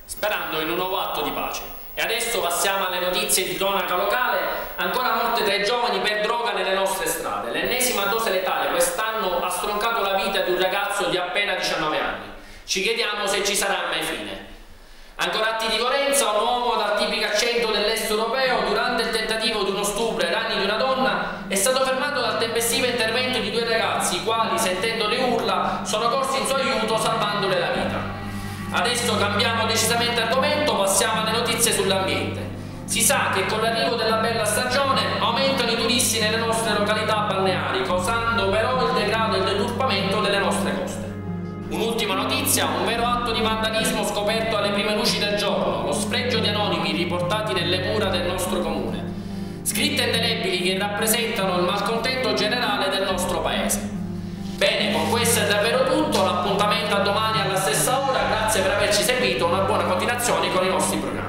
Sperando in un nuovo atto di pace. E adesso passiamo alle notizie di cronaca locale. Ancora morte 3 giovani per droga nelle nostre strade. L'ennesima dose letale quest'anno ha stroncato la vita di un ragazzo di appena 19 anni. Ci chiediamo se ci sarà mai fine. Ancora atti di violenza. Un uomo dal tipico accento dell'est europeo, durante il tentativo di uno stupro ai danni di una donna, è stato fermato dal tempestivo intervento di 2 ragazzi, i quali, sentendo le urla, sono corsi in suo aiuto salvandole la vita. Adesso cambiamo decisamente argomento, passiamo alle notizie sull'ambiente. Si sa che con l'arrivo della bella stagione aumentano i turisti nelle nostre località balneari, causando però il degrado e il deturpamento delle nostre coste. Un'ultima notizia, un vero atto di vandalismo scoperto alle prime luci del giorno, lo sfregio di anonimi riportati nelle mura del nostro comune. Scritte indelebili che rappresentano il malcontento generale del nostro paese. Bene, con questo è davvero tutto, l'appuntamento a domani alla stessa ora, grazie per averci seguito, una buona continuazione con i nostri programmi.